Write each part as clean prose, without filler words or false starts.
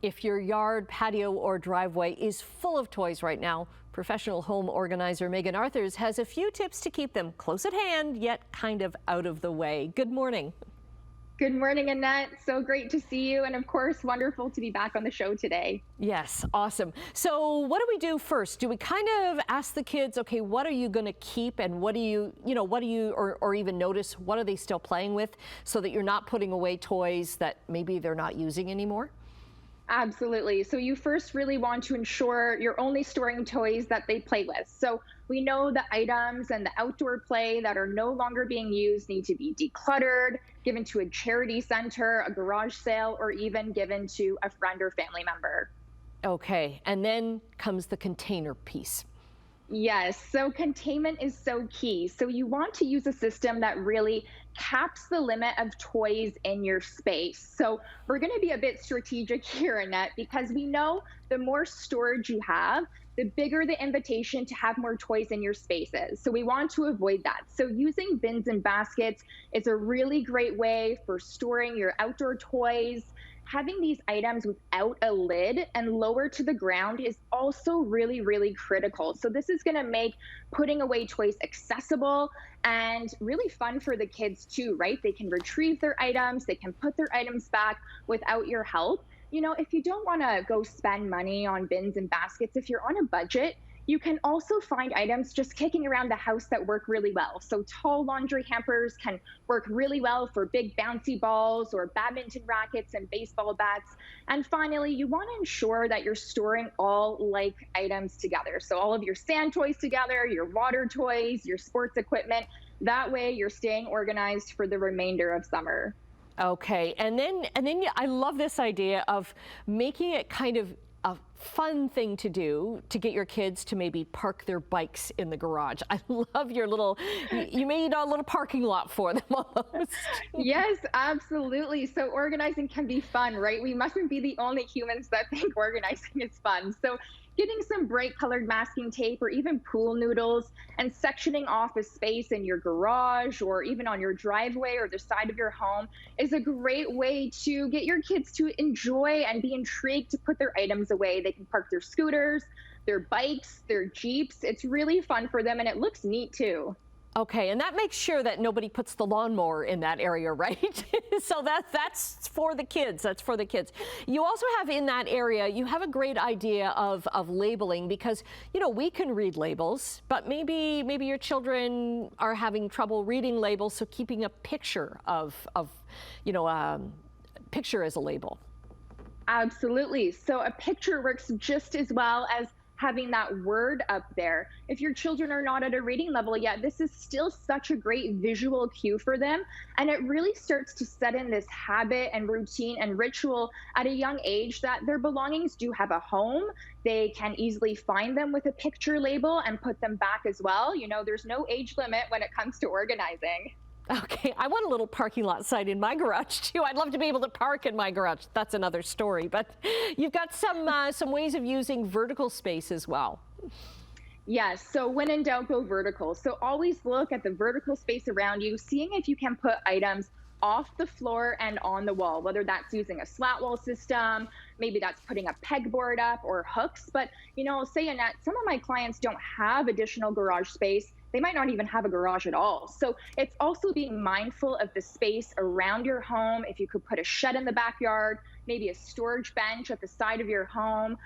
If your yard, patio, or driveway is full of toys right now, professional home organizer Megan Arthurs has a few tips to keep them close at hand, yet kind of out of the way. Good morning. Good morning, Annette. So great to see you. And of course, wonderful to be back on the show today. Yes, awesome. So what do we do first? Do we kind of ask the kids, okay, what are you going to keep and what do or even notice what are they still playing with so that you're not putting away toys that maybe they're not using anymore? Absolutely. So you first really want to ensure you're only storing toys that they play with. So we know the items and the outdoor play that are no longer being used need to be decluttered, given to a charity center, a garage sale, or even given to a friend or family member. Okay, and then comes the container piece. Yes, so containment is so key. So you want to use a system that really caps the limit of toys in your space. So we're going to be a bit strategic here, Annette, because we know the more storage you have, the bigger the invitation to have more toys in your spaces. So we want to avoid that. So using bins and baskets is a really great way for storing your outdoor toys. Having these items without a lid and lower to the ground is also really, really critical. So this is going to make putting away toys accessible and really fun for the kids too, right? They can retrieve their items, they can put their items back without your help. If you don't want to go spend money on bins and baskets, if you're on a budget, you can also find items just kicking around the house that work really well. So tall laundry hampers can work really well for big bouncy balls or badminton rackets and baseball bats. And finally, you want to ensure that you're storing all like items together. So all of your sand toys together, your water toys, your sports equipment. That way you're staying organized for the remainder of summer. Okay, and then I love this idea of making it kind of a fun thing to do to get your kids to maybe park their bikes in the garage. I love your you made a little parking lot for them almost. Yes, absolutely. So organizing can be fun, right? We mustn't be the only humans that think organizing is fun. So getting some bright colored masking tape or even pool noodles and sectioning off a space in your garage or even on your driveway or the side of your home is a great way to get your kids to enjoy and be intrigued to put their items away. They can park their scooters, their bikes, their Jeeps. It's really fun for them and it looks neat too. Okay, and that makes sure that nobody puts the lawnmower in that area, right? So that's for the kids. That's for the kids. You also have in that area, you have a great idea of labeling because, we can read labels, but maybe your children are having trouble reading labels, so keeping a picture picture as a label. Absolutely. So a picture works just as well as having that word up there. If your children are not at a reading level yet, this is still such a great visual cue for them. And it really starts to set in this habit and routine and ritual at a young age that their belongings do have a home. They can easily find them with a picture label and put them back as well. There's no age limit when it comes to organizing. Okay, I want a little parking lot sign in my garage too. I'd love to be able to park in my garage. That's another story, but you've got some ways of using vertical space as well. Yes, so when in doubt, go vertical. So always look at the vertical space around you, seeing if you can put items off the floor and on the wall, whether that's using a slat wall system, maybe that's putting a pegboard up or hooks. But, say Annette, some of my clients don't have additional garage space. They might not even have a garage at all. So it's also being mindful of the space around your home. If you could put a shed in the backyard, maybe a storage bench at the side of your home,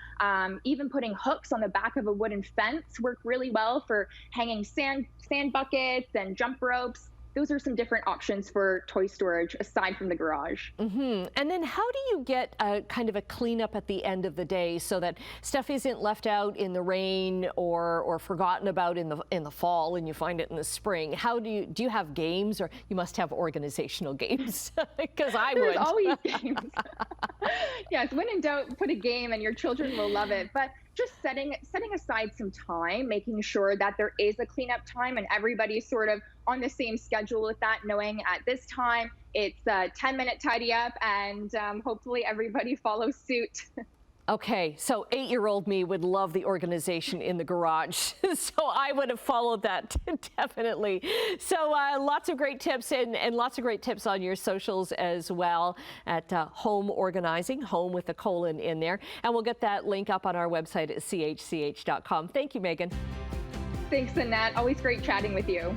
even putting hooks on the back of a wooden fence work really well for hanging sand buckets and jump ropes. Those are some different options for toy storage aside from the garage. And then how do you get a kind of a cleanup at the end of the day so that stuff isn't left out in the rain or forgotten about in the fall and you find it in the spring? How do you have games, or you must have organizational games? Because I would. There's always games. Yes, when in doubt, put a game and your children will love it. But just setting aside some time, making sure that there is a cleanup time and everybody's sort of on the same schedule with that, knowing at this time it's a 10-minute tidy up and hopefully everybody follows suit. Okay, so 8-year-old me would love the organization in the garage, so I would have followed that definitely. So lots of great tips and lots of great tips on your socials as well at Home Organizing, home with a colon in there. And we'll get that link up on our website at chch.com. Thank you, Megan. Thanks, Annette. Always great chatting with you.